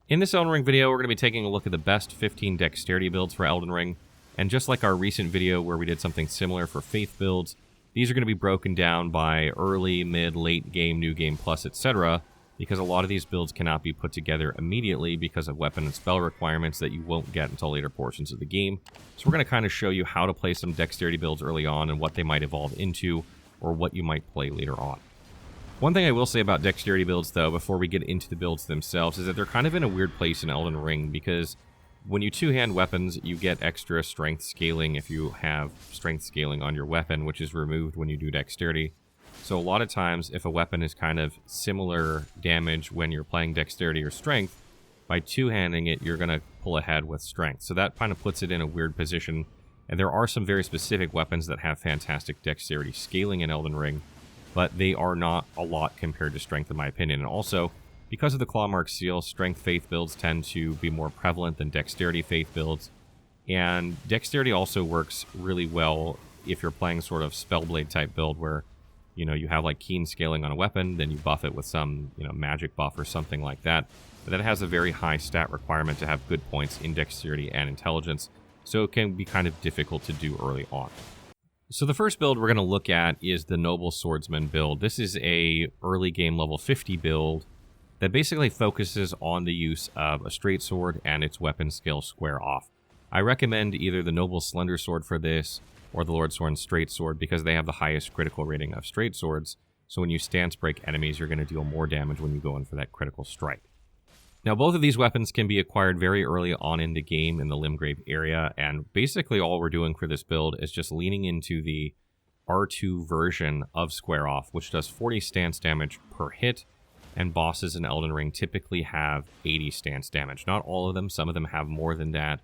In this Elden Ring video, we're going to be taking a look at the best 15 Dexterity builds for Elden Ring, and just like our recent video where we did something similar for Faith builds, these are going to be broken down by early, mid, late game, new game plus, etc., because a lot of these builds cannot be put together immediately because of weapon and spell requirements that you won't get until later portions of the game. So we're going to kind of show you how to play some Dexterity builds early on and what they might evolve into, or what you might play later on. One thing I will say about Dexterity builds, though, before we get into the builds themselves, is that they're kind of in a weird place in Elden Ring, because when you two-hand weapons, you get extra strength scaling if you have strength scaling on your weapon, which is removed when you do Dexterity. So a lot of times, if a weapon is kind of similar damage when you're playing Dexterity or Strength, by two-handing it, you're going to pull ahead with Strength. So that kind of puts it in a weird position, and there are some very specific weapons that have fantastic Dexterity scaling in Elden Ring, but they are not a lot compared to Strength in my opinion. And also, because of the Clawmark Seal, Strength Faith builds tend to be more prevalent than Dexterity Faith builds, and Dexterity also works really well if you're playing sort of Spellblade type build where, you know, you have like keen scaling on a weapon, then you buff it with some, you know, magic buff or something like that. But that has a very high stat requirement to have good points in Dexterity and Intelligence, so it can be kind of difficult to do early on. So the first build we're going to look at is the Noble Swordsman Build. This is a early game level 50 build that basically focuses on the use of a straight sword and its weapon skill square off. I recommend either the Noble Slender Sword for this, or the Lordsorn Straight Sword, because they have the highest critical rating of straight swords, so when you stance break enemies, you're going to deal more damage when you go in for that critical strike. Now, both of these weapons can be acquired very early on in the game in the Limgrave area, and basically all we're doing for this build is just leaning into the R2 version of Square Off, which does 40 stance damage per hit, and bosses in Elden Ring typically have 80 stance damage. Not all of them, some of them have more than that,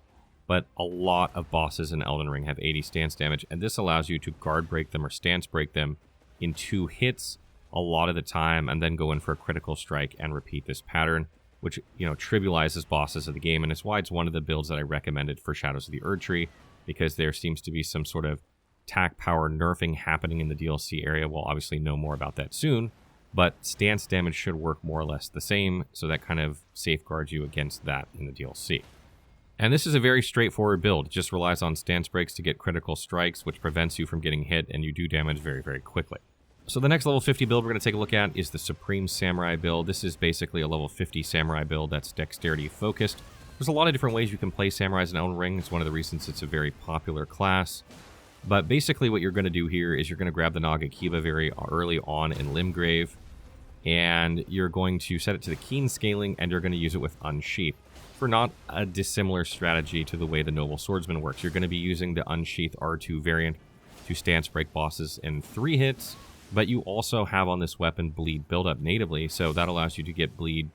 but a lot of bosses in Elden Ring have 80 stance damage, and this allows you to guard break them or stance break them in 2 hits a lot of the time, and then go in for a critical strike and repeat this pattern, which, you know, trivializes bosses of the game, and it's why it's one of the builds that I recommended for Shadows of the Erdtree, because there seems to be some sort of attack power nerfing happening in the DLC area. We'll obviously know more about that soon, but stance damage should work more or less the same, so that kind of safeguards you against that in the DLC. And this is a very straightforward build. It just relies on stance breaks to get critical strikes, which prevents you from getting hit, and you do damage very, very quickly. So the next level 50 build we're going to take a look at is the Supreme Samurai Build. This is basically a level 50 Samurai build that's Dexterity focused. There's a lot of different ways you can play Samurais in Elden Ring. It's one of the reasons it's a very popular class. But basically what you're going to do here is you're going to grab the Nagakiba very early on in Limgrave, and you're going to set it to the keen scaling, and you're going to use it with Unsheath, for not a dissimilar strategy to the way the Noble Swordsman works. You're going to be using the Unsheath R2 variant to stance break bosses in 3 hits, but you also have on this weapon bleed buildup natively, so that allows you to get bleed,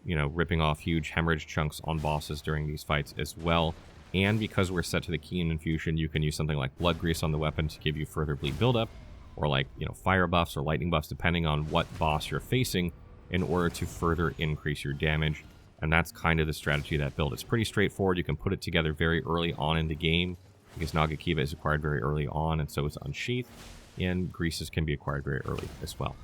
you know, ripping off huge hemorrhage chunks on bosses during these fights as well. And because we're set to the keen infusion, you can use something like blood grease on the weapon to give you further bleed buildup, or like, you know, fire buffs or lightning buffs, depending on what boss you're facing, in order to further increase your damage. And that's kind of the strategy of that build. It's pretty straightforward. You can put it together very early on in the game, because Nagakiba is acquired very early on, and so is Unsheath, and Greases can be acquired very early as well.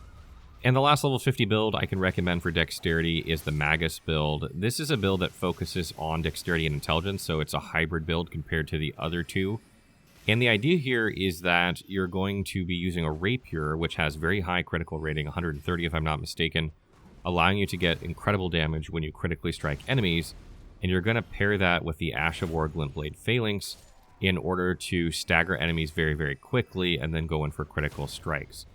And the last level 50 build I can recommend for Dexterity is the Magus build. This is a build that focuses on Dexterity and Intelligence, so it's a hybrid build compared to the other two. And the idea here is that you're going to be using a Rapier, which has very high critical rating, 130 if I'm not mistaken, allowing you to get incredible damage when you critically strike enemies, and you're going to pair that with the Ash of War Glintblade Phalanx in order to stagger enemies very, very quickly and then go in for critical strikes.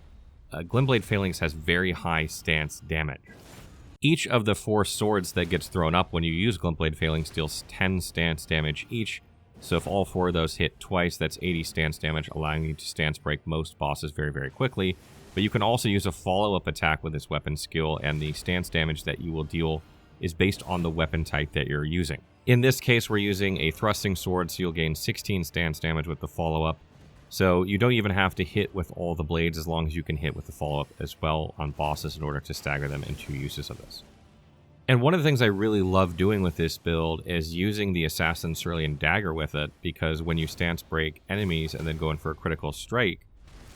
Glintblade Phalanx has very high stance damage. Each of the 4 swords that gets thrown up when you use Glintblade Phalanx deals 10 stance damage each, so if all 4 of those hit twice, that's 80 stance damage, allowing you to stance break most bosses very, very quickly. But you can also use a follow-up attack with this weapon skill, and the stance damage that you will deal is based on the weapon type that you're using. In this case, we're using a thrusting sword, so you'll gain 16 stance damage with the follow-up. So you don't even have to hit with all the blades, as long as you can hit with the follow-up as well on bosses in order to stagger them in 2 uses of this. And one of the things I really love doing with this build is using the Assassin Cerulean Dagger with it, because when you stance break enemies and then go in for a critical strike,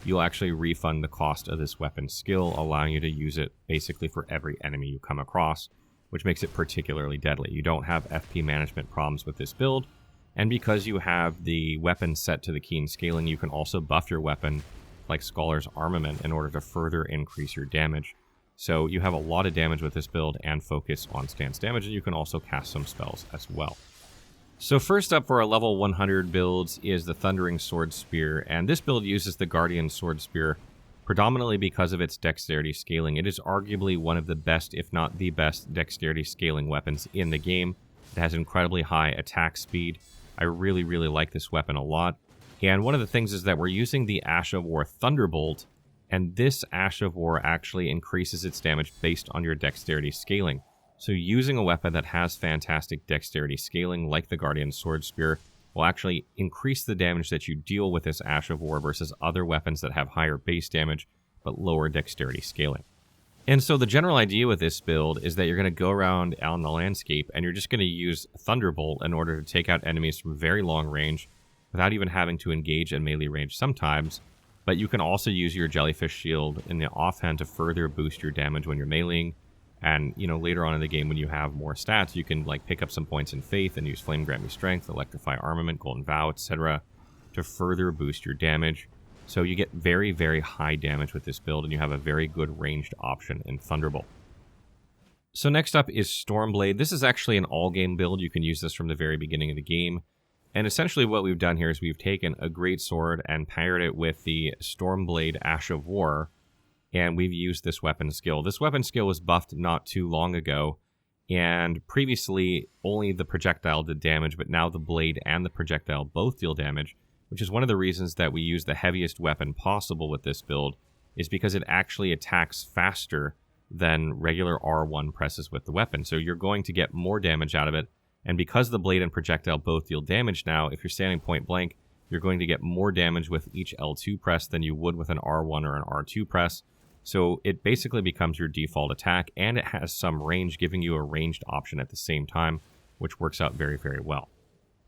you'll actually refund the cost of this weapon skill, allowing you to use it basically for every enemy you come across, which makes it particularly deadly. You don't have FP management problems with this build, and because you have the weapon set to the keen scaling, you can also buff your weapon like Scholar's Armament in order to further increase your damage. So you have a lot of damage with this build and focus on stance damage, and you can also cast some spells as well. So first up for our level 100 builds is the Thundering Swordspear, and this build uses the Guardian Swordspear predominantly because of its dexterity scaling. It is arguably one of the best, if not the best, dexterity scaling weapons in the game. It has incredibly high attack speed. I really, really like this weapon a lot. And one of the things is that we're using the Ash of War Thunderbolt, and this Ash of War actually increases its damage based on your dexterity scaling. So using a weapon that has fantastic dexterity scaling, like the Guardian Swordspear, will actually increase the damage that you deal with this Ash of War versus other weapons that have higher base damage but lower dexterity scaling. And so the general idea with this build is that you're going to go around on the landscape and you're just going to use Thunderbolt in order to take out enemies from very long range without even having to engage in melee range sometimes. But you can also use your Jellyfish Shield in the offhand to further boost your damage when you're meleeing. And, you know, later on in the game when you have more stats, you can like pick up some points in Faith and use Flame Grant Me Strength, Electrify Armament, Golden Vow, etc. to further boost your damage. So you get very, very high damage with this build, and you have a very good ranged option in Thunderbolt. So next up is Stormblade. This is actually an all-game build. You can use this from the very beginning of the game. And essentially what we've done here is we've taken a great sword and paired it with the Stormblade Ash of War, and we've used this weapon skill. This weapon skill was buffed not too long ago, and previously only the projectile did damage, but now the blade and the projectile both deal damage, which is one of the reasons that we use the heaviest weapon possible with this build, is because it actually attacks faster than regular R1 presses with the weapon. So you're going to get more damage out of it, and because the blade and projectile both deal damage now, if you're standing point blank, you're going to get more damage with each L2 press than you would with an R1 or an R2 press. So it basically becomes your default attack, and it has some range, giving you a ranged option at the same time, which works out very, very well.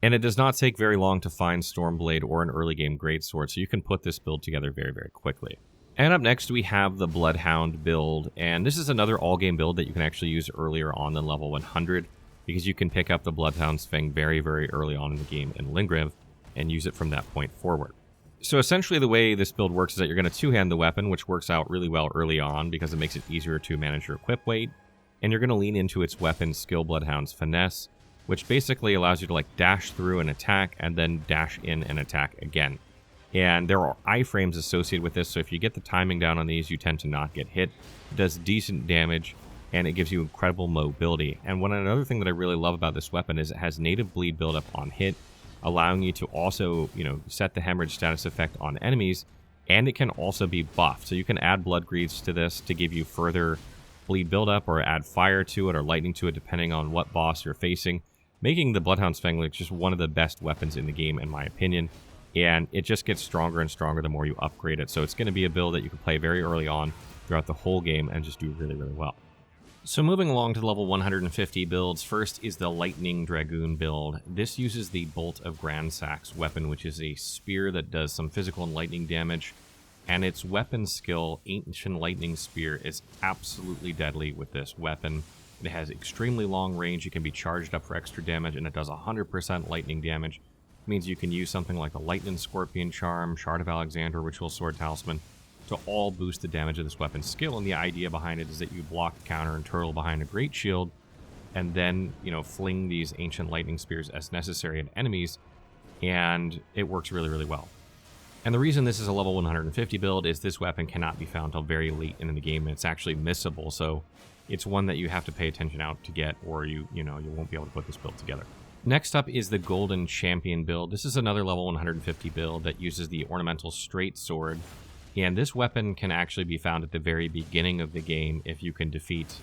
And it does not take very long to find Stormblade or an early game greatsword, so you can put this build together very, very quickly. And up next we have the Bloodhound build, and this is another all-game build that you can actually use earlier on than level 100, because you can pick up the Bloodhound's Fang very, very early on in the game in Lingriv, and use it from that point forward. So essentially the way this build works is that you're going to two-hand the weapon, which works out really well early on because it makes it easier to manage your equip weight, and you're going to lean into its weapon skill, Bloodhound's Finesse, which basically allows you to like dash through an attack and then dash in an attack again. And there are iframes associated with this, so if you get the timing down on these, you tend to not get hit. It does decent damage, and it gives you incredible mobility. And another thing that I really love about this weapon is it has native bleed buildup on hit, allowing you to also, set the hemorrhage status effect on enemies, and it can also be buffed. So you can add blood greaves to this to give you further bleed buildup, or add fire to it or lightning to it, depending on what boss you're facing, making the Bloodhound's Fang just one of the best weapons in the game, in my opinion. And it just gets stronger and stronger the more you upgrade it. So it's going to be a build that you can play very early on throughout the whole game and just do really, really well. So moving along to level 150 builds, first is the Lightning Dragoon build. This uses the Bolt of Gransack's weapon, which is a spear that does some physical and lightning damage. And its weapon skill, Ancient Lightning Spear, is absolutely deadly with this weapon. It has extremely long range, it can be charged up for extra damage, and it does 100% lightning damage. It means you can use something like a Lightning Scorpion Charm, Shard of Alexander, Ritual Sword Talisman, to all boost the damage of this weapon's skill. And the idea behind it is that you block, counter, and turtle behind a Great Shield, and then, fling these Ancient Lightning Spears as necessary at enemies, and it works really, really well. And the reason this is a level 150 build is this weapon cannot be found until very late in the game, and it's actually missable, so it's one that you have to pay attention out to get, or you won't be able to put this build together. Next up is the Golden Champion build. This is another level 150 build that uses the Ornamental Straight Sword, and this weapon can actually be found at the very beginning of the game if you can defeat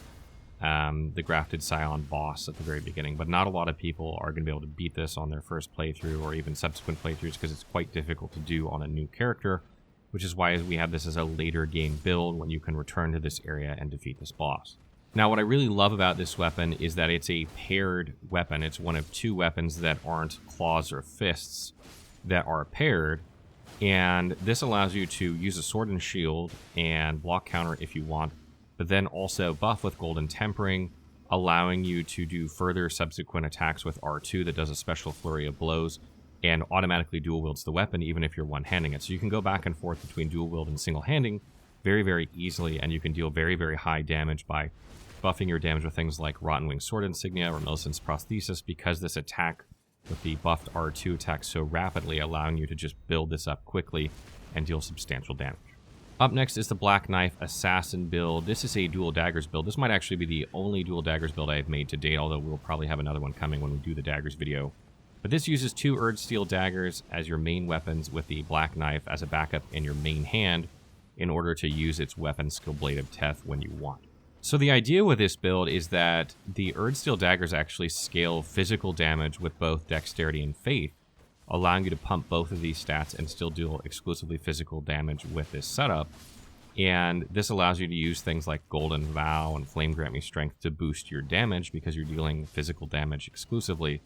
the Grafted Scion boss at the very beginning. But not a lot of people are going to be able to beat this on their first playthrough or even subsequent playthroughs because it's quite difficult to do on a new character, which is why we have this as a later game build when you can return to this area and defeat this boss. Now, what I really love about this weapon is that it's a paired weapon. It's one of two weapons that aren't claws or fists that are paired, and this allows you to use a sword and shield and block counter if you want, but then also buff with Golden Tempering, allowing you to do further subsequent attacks with R2 that does a special flurry of blows and automatically dual wields the weapon even if you're one-handing it. So you can go back and forth between dual wield and single-handing very, very easily, and you can deal very, very high damage by buffing your damage with things like Rotten Wing Sword Insignia or Millicent's Prosthesis, because this attack with the buffed R2 attacks so rapidly, allowing you to just build this up quickly and deal substantial damage. Up next is the Black Knife Assassin build. This is a dual daggers build. This might actually be the only dual daggers build I have made to date, although we'll probably have another one coming when we do the daggers video. But this uses 2 Erd Steel daggers as your main weapons with the Black Knife as a backup in your main hand in order to use its weapon skill Blade of Death when you want. So the idea with this build is that the Erd Steel daggers actually scale physical damage with both Dexterity and Faith, allowing you to pump both of these stats and still deal exclusively physical damage with this setup. And this allows you to use things like Golden Vow and Flame Grant Me Strength to boost your damage because you're dealing physical damage exclusively,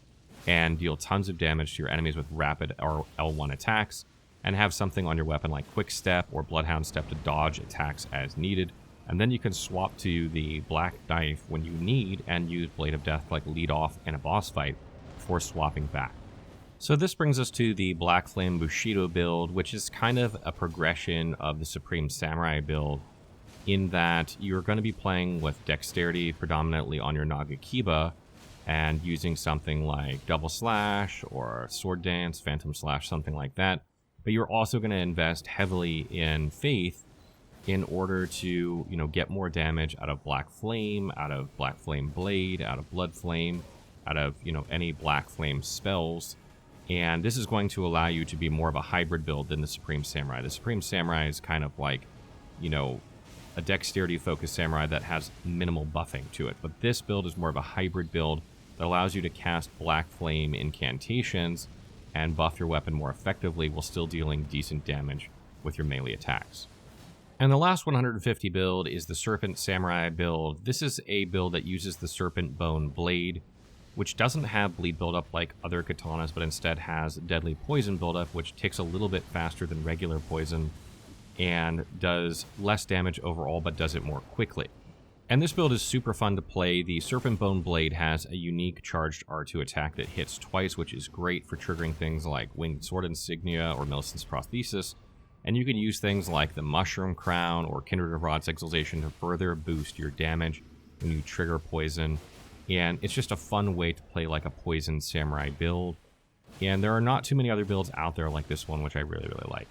and deal tons of damage to your enemies with rapid or L1 attacks, and have something on your weapon like Quick Step or Bloodhound Step to dodge attacks as needed. And then you can swap to the Black Knife when you need and use Blade of Death like lead off in a boss fight before swapping back. So this brings us to the Blackflame Bushido build, which is kind of a progression of the Supreme Samurai build in that you're going to be playing with Dexterity predominantly on your Nagakiba and using something like Double Slash or Sword Dance, Phantom Slash, something like that. But you're also going to invest heavily in Faith in order to, get more damage out of Black Flame, out of Black Flame Blade, out of Blood Flame, out of, any Black Flame spells. And this is going to allow you to be more of a hybrid build than the Supreme Samurai. The Supreme Samurai is kind of like, a Dexterity-focused Samurai that has minimal buffing to it. But this build is more of a hybrid build that allows you to cast Black Flame incantations and buff your weapon more effectively while still dealing decent damage with your melee attacks. And the last 150 build is the Serpent Samurai Build. This is a build that uses the Serpent Bone Blade, which doesn't have bleed buildup like other katanas, but instead has deadly poison buildup, which ticks a little bit faster than regular poison and does less damage overall, but does it more quickly. And this build is super fun to play. The Serpent Bone Blade has a unique charged R2 attack that hits twice, which is great for triggering things like Winged Sword Insignia or Millicent's Prosthesis. And you can use things like the Mushroom Crown or Kindred of Rod's Exaltation to further boost your damage when you trigger poison. And it's just a fun way to play like a poison samurai build. And there are not too many other builds out there like this one, which I really, really like.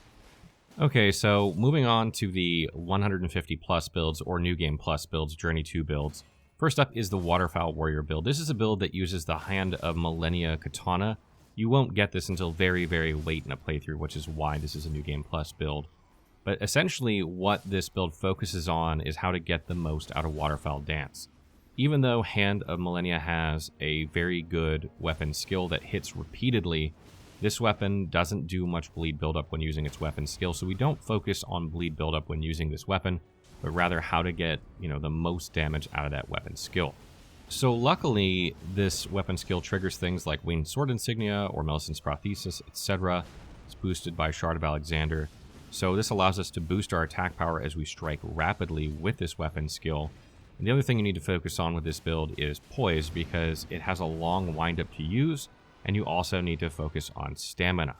Okay, so moving on to the 150 plus builds or New Game plus builds, Journey 2 builds. First up is the Waterfowl Warrior build. This is a build that uses the Hand of Millennia Katana. You won't get this until very, very late in a playthrough, which is why this is a New Game plus build. But essentially what this build focuses on is how to get the most out of Waterfowl Dance. Even though Hand of Millennia has a very good weapon skill that hits repeatedly, this weapon doesn't do much bleed buildup when using its weapon skill, so we don't focus on bleed buildup when using this weapon, but rather how to get, the most damage out of that weapon skill. So luckily, this weapon skill triggers things like Winged Sword Insignia or Millicent's Prosthesis, etc. It's boosted by Shard of Alexander, so this allows us to boost our attack power as we strike rapidly with this weapon skill. And the other thing you need to focus on with this build is poise, because it has a long windup to use, and you also need to focus on stamina,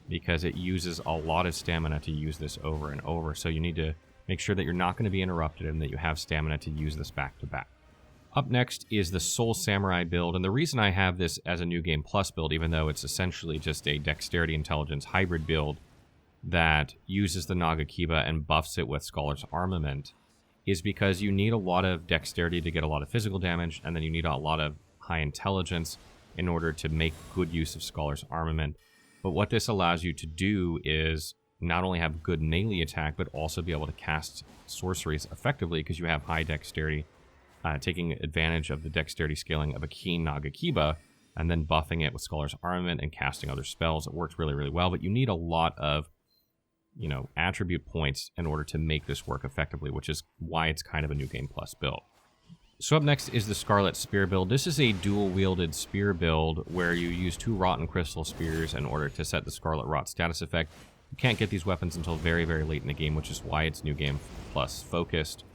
because it uses a lot of stamina to use this over and over. So you need to make sure that you're not going to be interrupted and that you have stamina to use this back to back. Up next is the Soul Samurai build, and the reason I have this as a New Game Plus build, even though it's essentially just a Dexterity Intelligence hybrid build that uses the Nagakiba and buffs it with Scholar's Armament, is because you need a lot of Dexterity to get a lot of physical damage, and then you need a lot of high intelligence in order to make good use of Scholar's Armament. But what this allows you to do is not only have good melee attack, but also be able to cast sorceries effectively because you have high Dexterity, taking advantage of the Dexterity scaling of a keen Nagakiba, and then buffing it with Scholar's Armament and casting other spells. It works really, really well, but you need a lot of attribute points in order to make this work effectively, which is why it's kind of a New Game Plus build. So up next is the Scarlet Spear build. This is a dual-wielded spear build where you use 2 Rotten Crystal Spears in order to set the Scarlet Rot status effect. You can't get these weapons until very, very late in the game, which is why it's New Game Plus focused.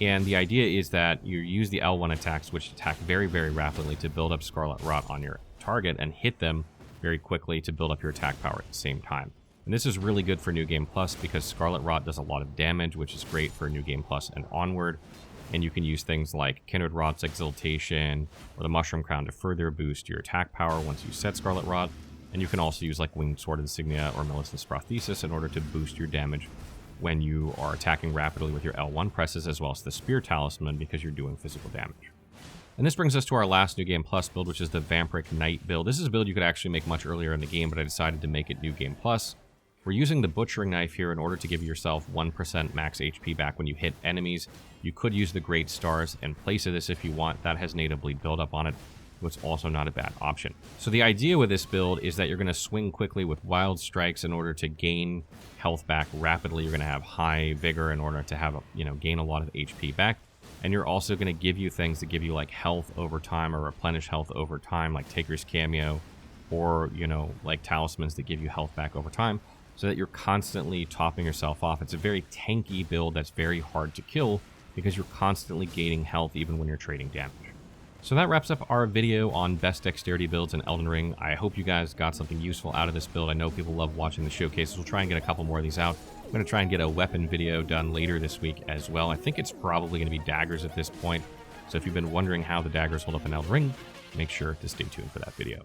And the idea is that you use the L1 attacks, which attack very, very rapidly, to build up Scarlet Rot on your target and hit them very quickly to build up your attack power at the same time. And this is really good for New Game Plus because Scarlet Rot does a lot of damage, which is great for New Game Plus and onward. And you can use things like Kindred Rot's Exaltation or the Mushroom Crown to further boost your attack power once you set Scarlet Rot. And you can also use like Winged Sword Insignia or Millicent's Prothesis in order to boost your damage when you are attacking rapidly with your L1 presses, as well as the Spear Talisman because you're doing physical damage. And this brings us to our last New Game Plus build, which is the Vampiric Knight build. This is a build you could actually make much earlier in the game, but I decided to make it New Game Plus. We're using the Butchering Knife here in order to give yourself 1% max HP back when you hit enemies. You could use the Great Stars in place of this if you want. That has natively build up on it, so it's also not a bad option. So the idea with this build is that you're going to swing quickly with Wild Strikes in order to gain health back rapidly. You're going to have high vigor in order to have, gain a lot of HP back. And you're also going to give you things that give you like health over time or replenish health over time, like Taker's Cameo or, like talismans that give you health back over time, so that you're constantly topping yourself off. It's a very tanky build that's very hard to kill because you're constantly gaining health even when you're trading damage. So that wraps up our video on best dexterity builds in Elden Ring. I hope you guys got something useful out of this build. I know people love watching the showcases. We'll try and get a couple more of these out. I'm going to try and get a weapon video done later this week as well. I think it's probably going to be daggers at this point. So if you've been wondering how the daggers hold up in Elden Ring, make sure to stay tuned for that video.